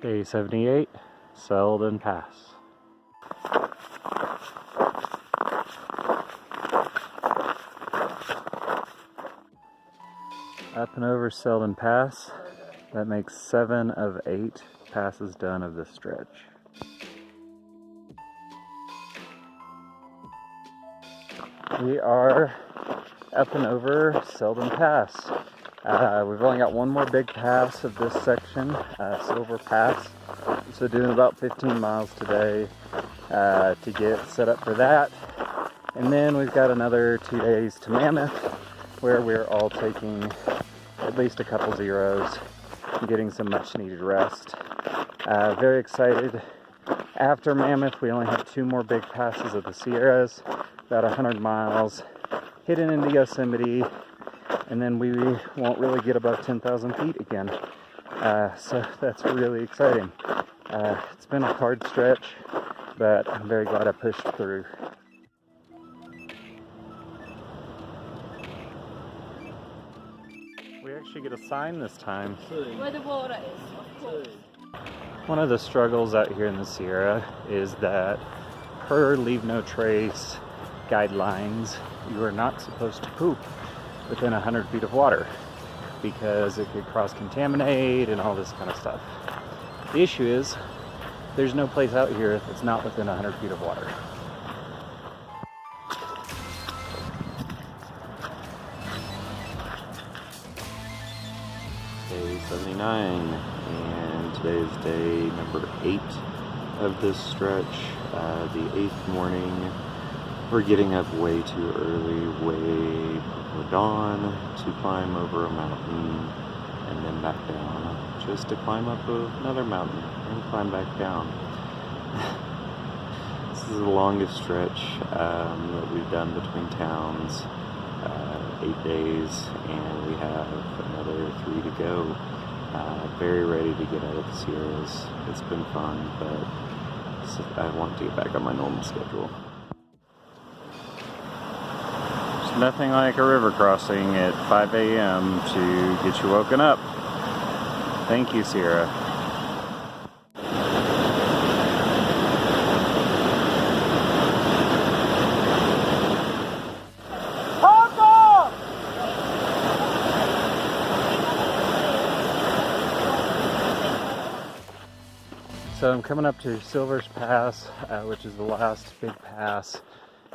Day 78, Selden Pass. Up and over Selden Pass. That makes 7 of 8 passes done of this stretch. We are up and over Selden Pass. We've only got one more big pass of this section, Silver Pass. So doing about 15 miles today to get set up for that. And then we've got another 2 days to Mammoth, where we're all taking at least a couple zeros and getting some much needed rest. Very excited. After Mammoth, we only have 2 more big passes of the Sierras, about 100 miles, hidden into Yosemite, and then we won't really get above 10,000 feet again. So that's really exciting. It's been a hard stretch, but I'm very glad I pushed through. We actually get a sign this time. Where the water is, of course. One of the struggles out here in the Sierra is that per Leave No Trace guidelines, you are not supposed to poop within 100 feet of water because it could cross-contaminate and all this kind of stuff. The issue is there's no place out here that's not within 100 feet of water. Day 79, and today's day number 8 of this stretch. The 8th morning. We're getting up way too early, way before dawn, to climb over a mountain and then back down, just to climb up another mountain and climb back down. This is the longest stretch that we've done between towns, 8 days, and we have another 3 to go. Very ready to get out of the Sierras. It's been fun, but I want to get back on my normal schedule. There's nothing like a river crossing at 5 a.m. to get you woken up. Thank you, Sierra. So I'm coming up to Silver's Pass, which is the last big pass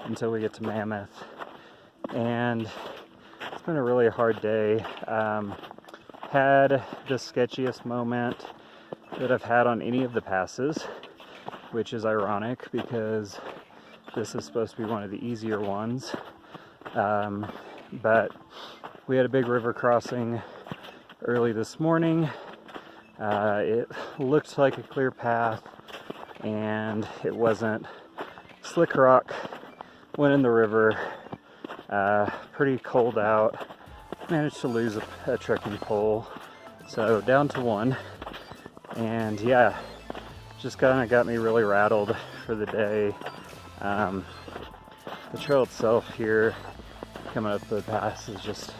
until we get to Mammoth. And it's been a really hard day. Had the sketchiest moment that I've had on any of the passes, which is ironic because this is supposed to be one of the easier ones. But we had a big river crossing early this morning. It looked like a clear path, and it wasn't. Slick rock went in the river. Pretty cold out. Managed to lose a trekking pole, so down to 1. And yeah, just kind of got me really rattled for the day. The trail itself here, coming up the pass, is just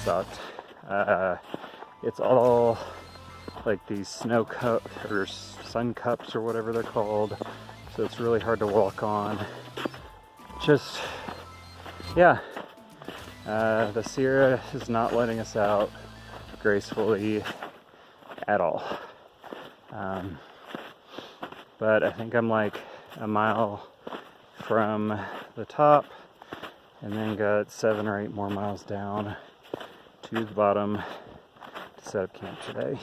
sucked. It's all like these snow cups or sun cups or whatever they're called, so it's really hard to walk on. Just, yeah, the Sierra is not letting us out gracefully at all. But I think I'm like a mile from the top, and then got 7 or 8 more miles down to the bottom to set up camp today.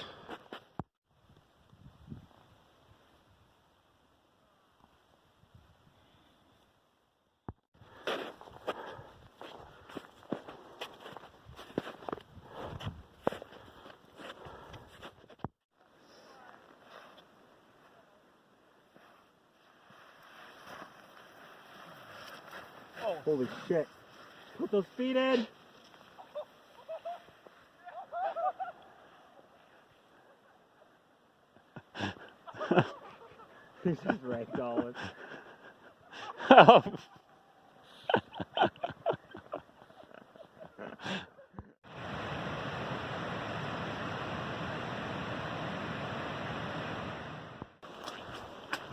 Holy shit. Put those feet in. He's just ragdolling. Oh.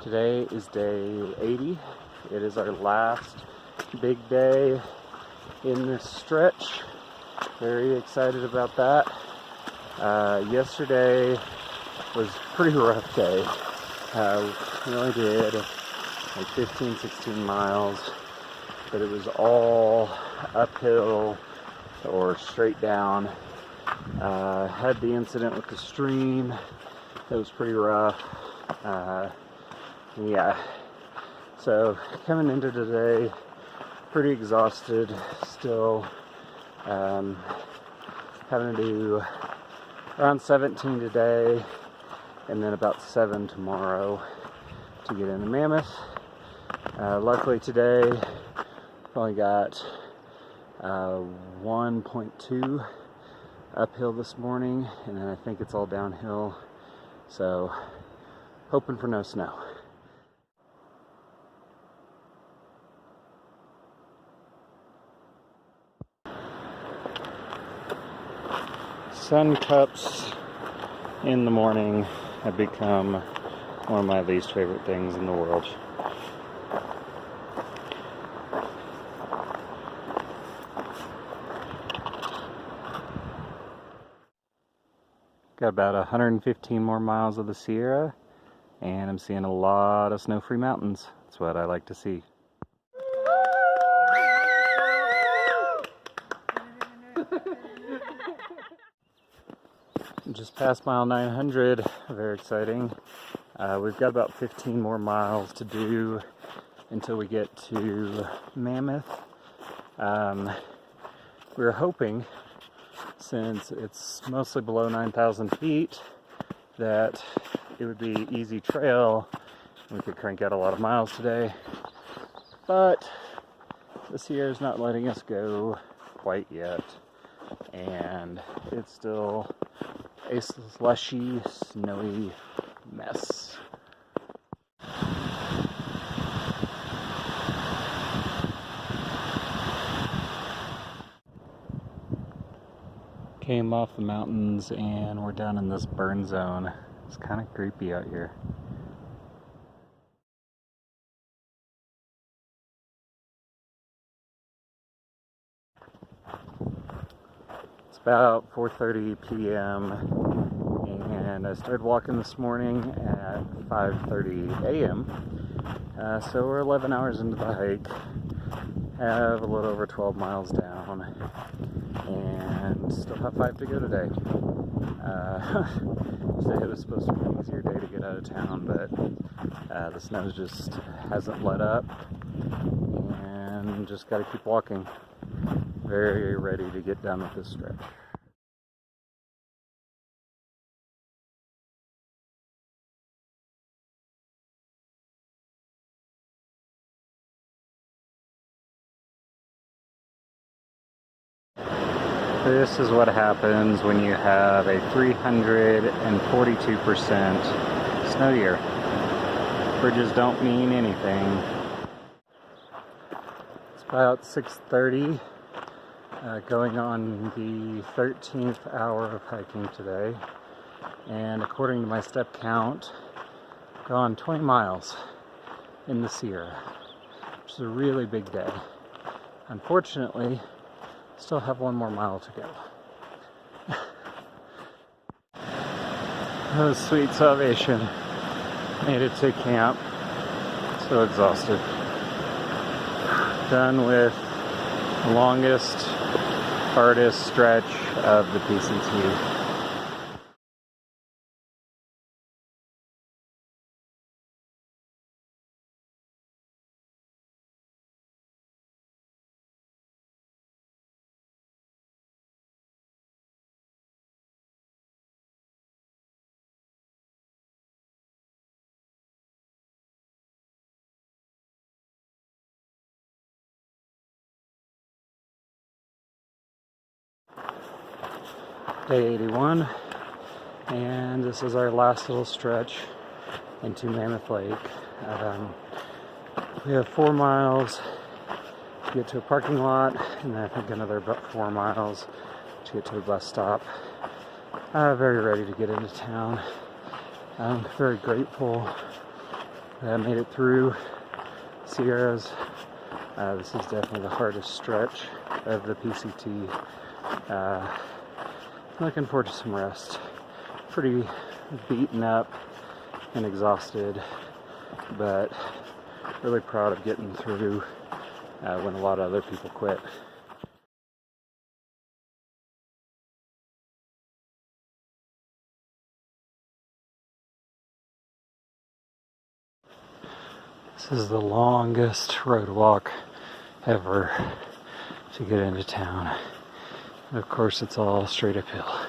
Today is day 80. It is our last big day in this stretch. Very excited about that. Yesterday was a pretty rough day. We only did like 15, 16 miles, but it was all uphill or straight down. Had the incident with the stream. That was pretty rough. Yeah, so coming into today, pretty exhausted still. Having to do around 17 today, and then about 7 tomorrow to get into Mammoth. Luckily today, only got 1.2 uphill this morning, and then I think it's all downhill. So, hoping for no snow. Sun cups in the morning have become one of my least favorite things in the world. Got about 115 more miles of the Sierra, and I'm seeing a lot of snow-free mountains. That's what I like to see. Just past mile 900, very exciting. We've got about 15 more miles to do until we get to Mammoth. We were hoping, since it's mostly below 9,000 feet, that it would be easy trail. We could crank out a lot of miles today, but the Sierra's not letting us go quite yet, and it's still a slushy, snowy mess. Came off the mountains and we're down in this burn zone. It's kind of creepy out here. It's about 4:30 p.m. and I started walking this morning at 5:30 a.m. So we're 11 hours into the hike. Have a little over 12 miles down, and still have 5 to go today. Today was supposed to be an easier day to get out of town, but the snow just hasn't let up, and just got to keep walking. Very ready to get done with this stretch. This is what happens when you have a 342% snow year. Bridges don't mean anything. It's about 6:30, going on the 13th hour of hiking today. And according to my step count, I've gone 20 miles in the Sierra, which is a really big day. Unfortunately, still have 1 more mile to go. Oh, sweet salvation. Made it to camp. So exhausted. Done with the longest, hardest stretch of the PCT. Day 81, and this is our last little stretch into Mammoth Lake. We have 4 miles to get to a parking lot, and then I think another about 4 miles to get to a bus stop. Very ready to get into town. I'm very grateful I made it through Sierras. This is definitely the hardest stretch of the PCT. Looking forward to some rest. Pretty beaten up and exhausted, but really proud of getting through when a lot of other people quit. This is the longest road walk ever to get into town. And of course, it's all straight uphill.